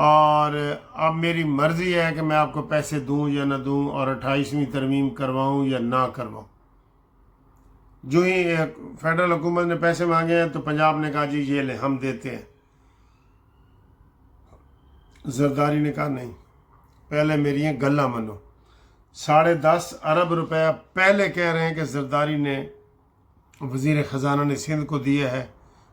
اور اب میری مرضی ہے کہ میں آپ کو پیسے دوں یا نہ دوں، اور 28ویں ترمیم کرواؤں یا نہ کرواؤں۔ جو ہی فیڈرل حکومت نے پیسے مانگے ہیں تو پنجاب نے کہا جی یہ لیں ہم دیتے ہیں۔ زرداری نے کہا نہیں، پہلے میری یہ گلہ منو۔ 10.5 ارب روپے پہلے کہہ رہے ہیں کہ زرداری نے وزیر خزانہ نے سندھ کو دیا ہے،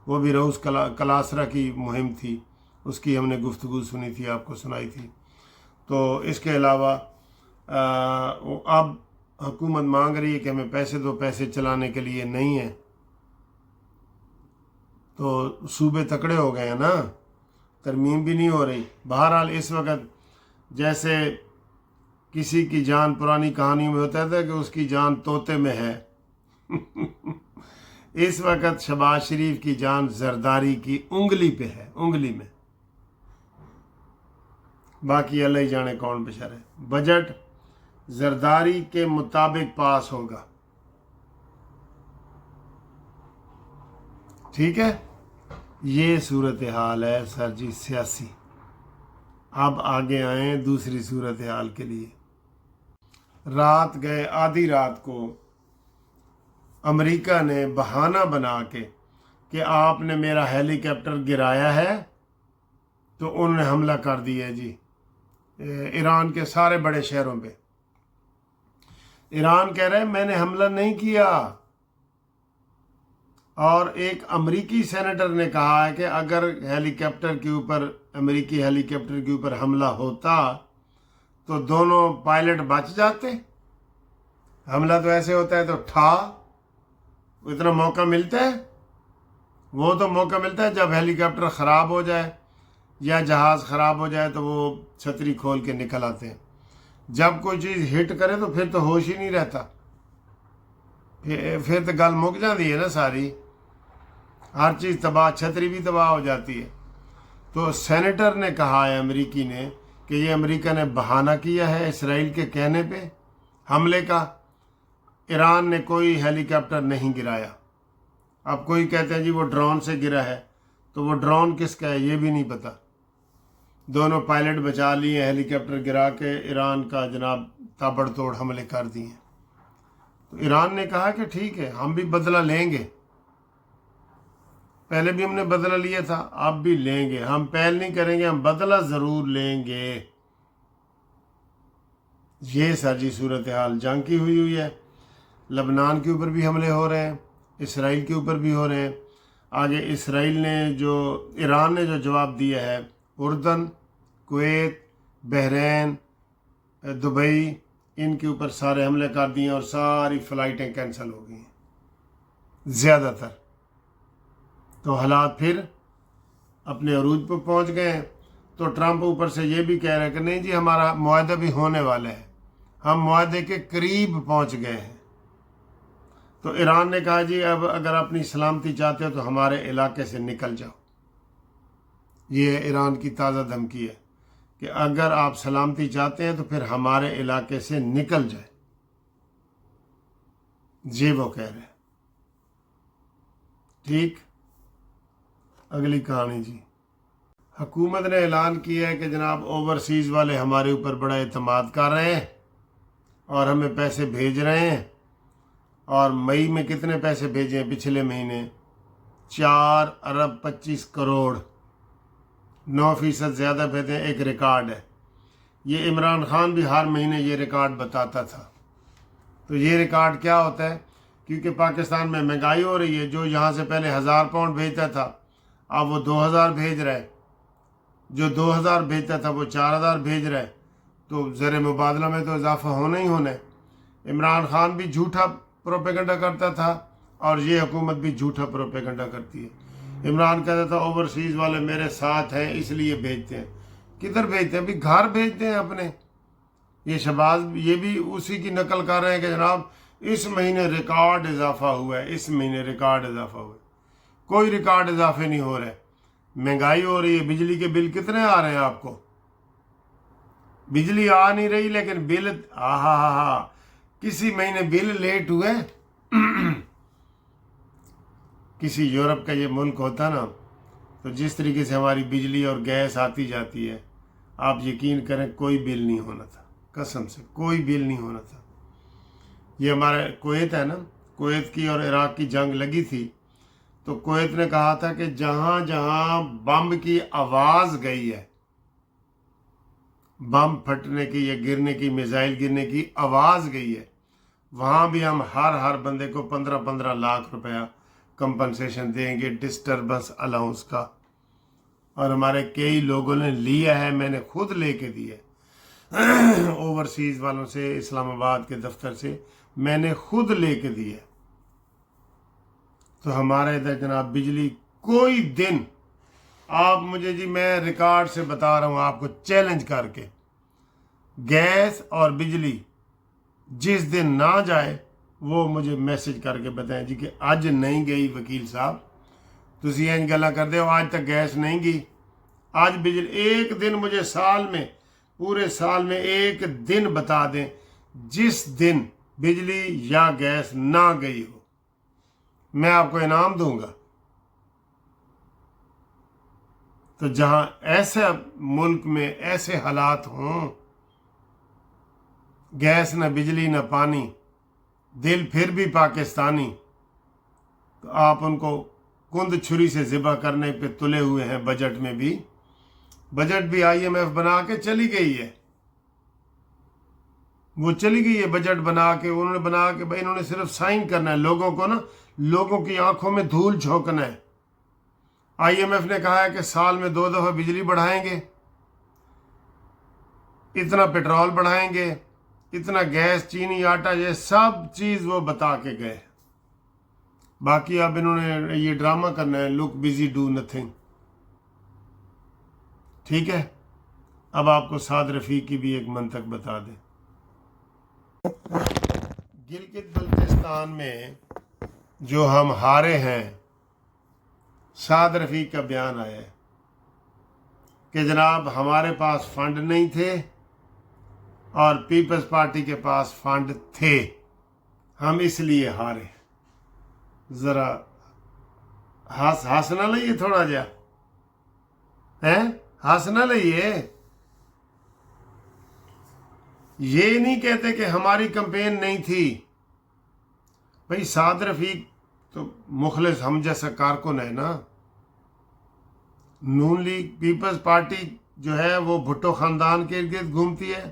وہ بھی روز کلاسرا کی مہم تھی، اس کی ہم نے گفتگو سنی تھی، آپ کو سنائی تھی۔ تو اس کے علاوہ اب حکومت مانگ رہی ہے کہ ہمیں پیسے دو، پیسے چلانے کے لیے نہیں ہیں، تو صوبے تکڑے ہو گئے ہیں نا، ترمیم بھی نہیں ہو رہی۔ بہرحال اس وقت جیسے کسی کی جان پرانی کہانی میں ہوتا تھا کہ اس کی جان طوطے میں ہے اس وقت شہباز شریف کی جان زرداری کی انگلی پہ ہے، انگلی میں۔ باقی اللہ ہی جانے کون بشر ہے۔ بجٹ زرداری کے مطابق پاس ہوگا، ٹھیک ہے۔ یہ صورتحال ہے سر جی سیاسی۔ اب آگے آئیں دوسری صورتحال کے لیے۔ رات گئے آدھی رات کو امریکہ نے بہانہ بنا کے کہ آپ نے میرا ہیلی کاپٹر گرایا ہے، تو انہوں نے حملہ کر دیا جی ایران کے سارے بڑے شہروں پہ۔ ایران کہہ رہے میں نے حملہ نہیں کیا، اور ایک امریکی سینیٹر نے کہا ہے کہ اگر ہیلی کاپٹر کے اوپر، امریکی ہیلی کاپٹر کے اوپر حملہ ہوتا تو دونوں پائلٹ بچ جاتے۔ حملہ تو ایسے ہوتا ہے تو اتنا موقع ملتا ہے، وہ تو موقع ملتا ہے جب ہیلی کاپٹر خراب ہو جائے یا جہاز خراب ہو جائے تو وہ چھتری کھول کے نکل آتے ہیں۔ جب کوئی چیز ہٹ کرے تو پھر تو ہوش ہی نہیں رہتا، پھر تو گل مک جاتی ہے نا ساری، ہر چیز تباہ، چھتری بھی تباہ ہو جاتی ہے۔ تو سینیٹر نے کہا ہے امریکی نے کہ یہ امریکہ نے بہانہ کیا ہے اسرائیل کے کہنے پہ حملے کا، ایران نے کوئی ہیلی کاپٹر نہیں گرایا۔ اب کوئی کہتے ہیں جی وہ ڈرون سے گرا ہے، تو وہ ڈرون کس کا ہے یہ بھی نہیں پتہ۔ دونوں پائلٹ بچا لیے، ہیلی کاپٹر گرا کے ایران کا جناب تابڑ توڑ حملے کر دیے۔ تو ایران نے کہا کہ ٹھیک ہے ہم بھی بدلہ لیں گے، پہلے بھی ہم نے بدلہ لیا تھا، اب بھی لیں گے، ہم پہل نہیں کریں گے، ہم بدلہ ضرور لیں گے۔ یہ سر جی صورتحال جنگ کی ہوئی ہے۔ لبنان کے اوپر بھی حملے ہو رہے ہیں، اسرائیل کے اوپر بھی ہو رہے ہیں۔ آگے اسرائیل نے ایران نے جو جواب دیا ہے، اردن، کویت، بحرین، دبئی، ان کے اوپر سارے حملے کر دیے اور ساری فلائٹیں کینسل ہو گئی ہیں زیادہ تر۔ تو حالات پھر اپنے عروج پہ پہنچ گئے ہیں۔ تو ٹرمپ اوپر سے یہ بھی کہہ رہے ہیں کہ نہیں جی ہمارا معاہدہ بھی ہونے والا ہے، ہم معاہدے کے قریب پہنچ گئے ہیں۔ تو ایران نے کہا جی اب اگر اپنی سلامتی چاہتے ہو تو ہمارے علاقے سے نکل جاؤ۔ یہ ایران کی تازہ دھمکی ہے کہ اگر آپ سلامتی چاہتے ہیں تو پھر ہمارے علاقے سے نکل جائے، یہ وہ کہہ رہے ہیں۔ ٹھیک، اگلی کہانی جی۔ حکومت نے اعلان کیا ہے کہ جناب اوورسیز والے ہمارے اوپر بڑا اعتماد کر رہے ہیں اور ہمیں پیسے بھیج رہے ہیں، اور مئی میں کتنے پیسے بھیجے ہیں پچھلے مہینے؟ 4 ارب 25 کروڑ، 9% زیادہ بھیجے ہیں، ایک ریکارڈ ہے۔ یہ عمران خان بھی ہر مہینے یہ ریکارڈ بتاتا تھا۔ تو یہ ریکارڈ کیا ہوتا ہے؟ کیونکہ پاکستان میں مہنگائی ہو رہی ہے، جو یہاں سے پہلے 1000 پاؤنڈ بھیجتا تھا اب وہ 2000 بھیج رہا ہے، جو 2000 بھیجتا تھا وہ 4000 بھیج رہا ہے، تو زر مبادلہ میں تو اضافہ ہونا ہی ہونا ہے۔ عمران خان بھی جھوٹا پروپیگنڈا کرتا تھا اور یہ حکومت بھی جھوٹا پروپیگنڈا کرتی ہے۔ عمران کہتا تھا اوورسیز والے میرے ساتھ ہیں اس لیے بھیجتے ہیں، کدھر بھیجتے ہیں؟ ابھی گھر بھیجتے ہیں اپنے۔ یہ شہباز یہ بھی اسی کی نقل کر رہے ہیں کہ جناب اس مہینے ریکارڈ اضافہ ہوا ہے، اس مہینے ریکارڈ اضافہ ہوا ہے۔ کوئی ریکارڈ اضافے نہیں ہو رہے، مہنگائی ہو رہی ہے۔ بجلی کے بل کتنے آ رہے ہیں آپ کو؟ بجلی آ نہیں رہی لیکن بل کسی مہینے بل لیٹ ہوئے۔ کسی یورپ کا یہ ملک ہوتا نا تو جس طریقے سے ہماری بجلی اور گیس آتی جاتی ہے آپ یقین کریں کوئی بل نہیں ہونا تھا، قسم سے کوئی بل نہیں ہونا تھا۔ یہ ہمارے کویت ہے نا، کویت کی اور عراق کی جنگ لگی تھی، تو کویت نے کہا تھا کہ جہاں جہاں بم کی آواز گئی ہے، بم پھٹنے کی یا گرنے کی، میزائل گرنے کی آواز گئی ہے، وہاں بھی ہم ہر بندے کو 15 لاکھ روپیہ کمپنسیشن دیں گے ڈسٹربنس الاؤنس کا۔ اور ہمارے کئی لوگوں نے لیا ہے، میں نے خود لے کے دیا ہے اوورسیز والوں سے، اسلام آباد کے دفتر سے میں نے خود لے کے دیا ہے۔ تو ہمارے ادھر جناب بجلی کوئی دن، آپ مجھے جی میں ریکارڈ سے بتا رہا ہوں آپ کو چیلنج کر کے، گیس اور بجلی جس دن نہ جائے وہ مجھے میسج کر کے بتائیں جی کہ اج نہیں گئی وکیل صاحب، تسی انج گلا کر دے ہو آج تک گیس نہیں گئی، آج بجلی ایک دن مجھے سال میں، پورے سال میں ایک دن بتا دیں جس دن بجلی یا گیس نہ گئی ہو، میں آپ کو انعام دوں گا۔ تو جہاں ایسے ملک میں ایسے حالات ہوں، گیس نہ بجلی نہ پانی، دل پھر بھی پاکستانی، تو آپ ان کو کند چھری سے ذبح کرنے پہ تلے ہوئے ہیں۔ بجٹ میں بھی، بجٹ بھی آئی ایم ایف بنا کے چلی گئی ہے، وہ چلی گئی ہے بجٹ بنا کے، انہوں نے بنا کے بھائی انہوں نے صرف سائن کرنا ہے، لوگوں کو نا، لوگوں کی آنکھوں میں دھول جھونکنا ہے۔ آئی ایم ایف نے کہا ہے کہ سال میں 2 دفعہ بجلی بڑھائیں گے، اتنا پیٹرول بڑھائیں گے، اتنا گیس، چینی، آٹا، یہ سب چیز وہ بتا کے گئے۔ باقی اب انہوں نے یہ ڈرامہ کرنا ہے، لک بزی ڈو نتھنگ۔ ٹھیک ہے، اب آپ کو سعد رفیق کی بھی ایک منطق بتا دیں۔ گلگت بلتستان میں جو ہم ہارے ہیں، سعد رفیق کا بیان آیا ہے کہ جناب ہمارے پاس فنڈ نہیں تھے اور پیپلز پارٹی کے پاس فنڈ تھے، ہم اس لیے ہارے۔ ذرا ہنس نہ لئیے، تھوڑا جا ہنس نہ لئیے۔ یہ نہیں کہتے کہ ہماری کمپین نہیں تھی، بھئی سعد رفیق تو مخلص ہم جیسا کارکن ہے نا۔ نون لیگ پیپلز پارٹی جو ہے وہ بھٹو خاندان کے ارد گرد گھومتی ہے،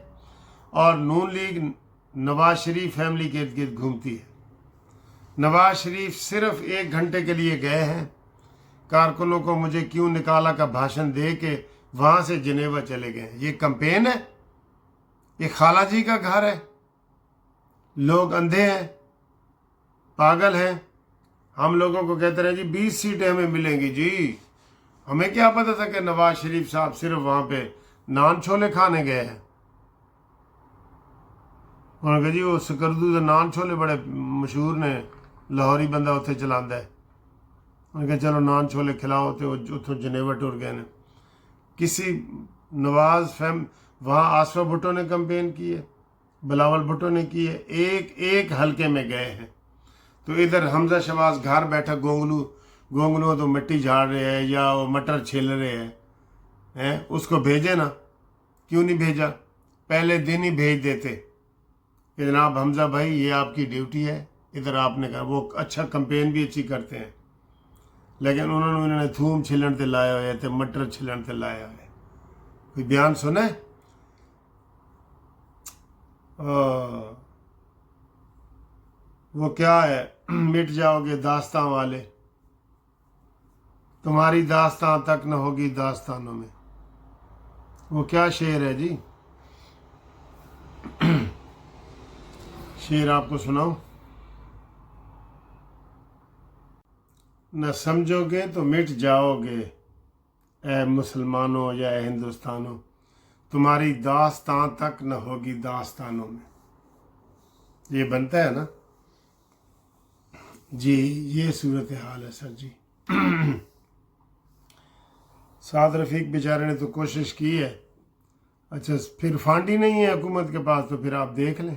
اور نون لیگ نواز شریف فیملی کے ارد گرد گھومتی ہے۔ نواز شریف صرف 1 گھنٹے کے لیے گئے ہیں، کارکنوں کو مجھے کیوں نکالا کا بھاشن دے کے وہاں سے جنیوا چلے گئے۔ یہ کمپین ہے؟ یہ خالہ جی کا گھر ہے؟ لوگ اندھے ہیں، پاگل ہیں؟ ہم لوگوں کو کہتے رہے جی 20 سیٹیں ہمیں ملیں گی، جی ہمیں کیا پتا تھا کہ نواز شریف صاحب صرف وہاں پہ نان چھولے کھانے گئے ہیں۔ انہوں نے کہا جی وہ سکردو دے نان چھولے بڑے مشہور نے، لاہوری بندہ اتنے چلاندہ ہے۔ انہوں نے کہا چلو نان چھولے کھلاؤ، تو اتوں جنیوا ٹر گئے نے۔ کسی نواز وہاں آصفہ بھٹو نے کمپین کی ہے، بلاول بھٹو نے کی ہے، ایک حلقے میں گئے ہیں۔ تو ادھر حمزہ شہباز گھر بیٹھا گونگلو تو مٹی جھاڑ رہے ہیں یا وہ مٹر چھیل رہے ہیں، اس کو بھیجے نا، کیوں نہیں بھیجا؟ پہلے دن ہی بھیج دیتے کہ جناب حمزہ بھائی یہ آپ کی ڈیوٹی ہے، ادھر آپ نے کہا۔ وہ اچھا کمپین بھی اچھی کرتے ہیں، لیکن انہوں نے تھوم چھلن تے لائے ہوئے تھے، مٹر چھلن تے لائے ہوئے۔ کوئی بیان سنے؟ وہ کیا ہے، مٹ جاؤ گے داستان والے، تمہاری داستان تک نہ ہوگی داستانوں میں۔ وہ کیا شعر ہے جی؟ شعر آپ کو سناؤں؟ نہ سمجھو گے تو مٹ جاؤ گے اے مسلمانوں یا اے ہندوستانوں، تمہاری داستان تک نہ ہوگی داستانوں میں۔ یہ بنتا ہے نا جی، یہ صورتحال ہے سر جی۔ سعد رفیق بیچارے نے تو کوشش کی ہے، اچھا پھر فنڈ ہی نہیں ہے حکومت کے پاس، تو پھر آپ دیکھ لیں،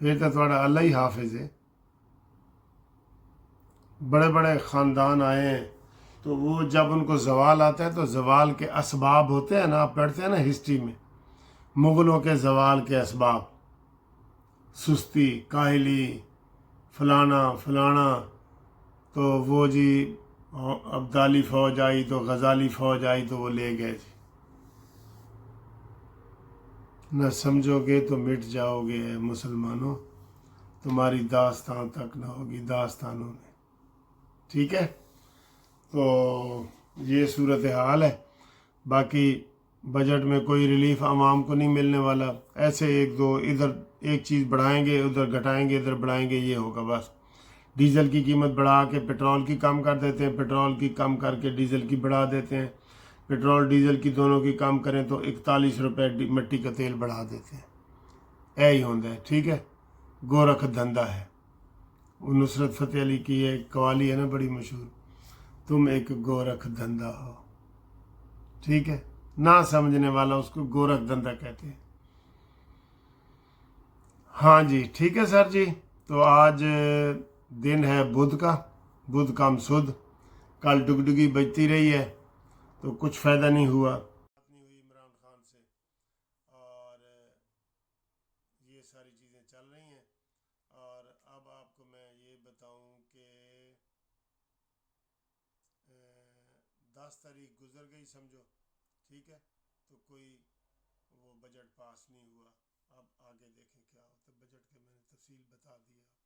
پھر تو تھوڑا اللہ ہی حافظ ہے۔ بڑے بڑے خاندان آئے ہیں تو وہ جب ان کو زوال آتا ہے تو زوال کے اسباب ہوتے ہیں نا، آپ پڑھتے ہیں نا ہسٹری میں، مغلوں کے زوال کے اسباب، سستی، کاہلی، فلانا فلانا، تو وہ جی ابدالی فوج آئی تو غزالی فوج آئی تو وہ لے گئے جی. نہ سمجھو گے تو مٹ جاؤ گے اے مسلمانوں، تمہاری داستان تک نہ ہوگی داستانوں میں. ٹھیک ہے، تو یہ صورتحال ہے. باقی بجٹ میں کوئی ریلیف عوام کو نہیں ملنے والا. ایسے ایک دو ادھر ایک چیز بڑھائیں گے، ادھر گھٹائیں گے، ادھر بڑھائیں گے، یہ ہوگا بس. ڈیزل کی قیمت بڑھا کے پٹرول کی کم کر دیتے ہیں، پٹرول کی کم کر کے ڈیزل کی بڑھا دیتے ہیں، پٹرول ڈیزل کی دونوں کی کم کریں تو 41 روپے مٹی کا تیل بڑھا دیتے ہیں. ہی ہوتا ہے. ٹھیک ہے، گورکھ دھندا ہے. وہ نصرت فتح علی کی ایک قوالی ہے نا بڑی مشہور، تم ایک گورکھ دھندا ہو. ٹھیک ہے، نہ سمجھنے والا اس کو گورکھ دھندا کہتے ہیں. ہاں جی ٹھیک ہے سر جی. تو آج دن ہے بدھ کا، بدھ کام سدھ. کل ڈگڈگی بجتی رہی ہے تو کچھ فائدہ نہیں ہوا. ہوئی عمران خان سے، اور یہ ساری چیزیں چل رہی ہیں. اور اب آپ کو میں یہ بتاؤں کہ 10 تاریخ گزر گئی سمجھو. ٹھیک ہے، تو کوئی وہ بجٹ پاس نہیں ہوا. اب آگے دیکھیں کیا ہوتا ہے. بجٹ کے میں نے تفصیل بتا دی آپ کو.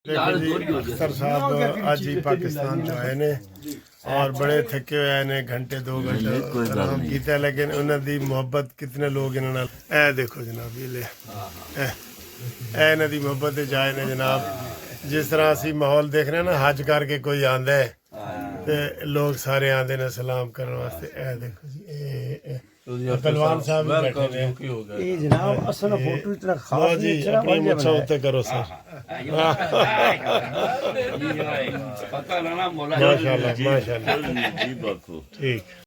اختر صاحب آج ہی پاکستان جو آئے نے اور بڑے تھکے ہوئے آئے نے، گھنٹے 2 گھنٹے آرام کیتا ہے، لیکن انہوں دی محبت کتنے لوگ انہوں نے اے دیکھو جناب، یہ لے اے انہوں دی محبت جائے نے جناب. جس طرح اسی ماحول دیکھ رہے ہیں نا، حج کر کے کوئی آندا ہے تے لوگ سارے آندے نے سلام کرنے واسطے. اے دیکھو جی، پہلوان صاحب بھی بیٹھے نے. یہ جناب اصل فوٹو اتنا خاص جی اپنی مچھا ہوتے کرو سر. ماشاء اللہ ماشاء اللہ، ٹھیک.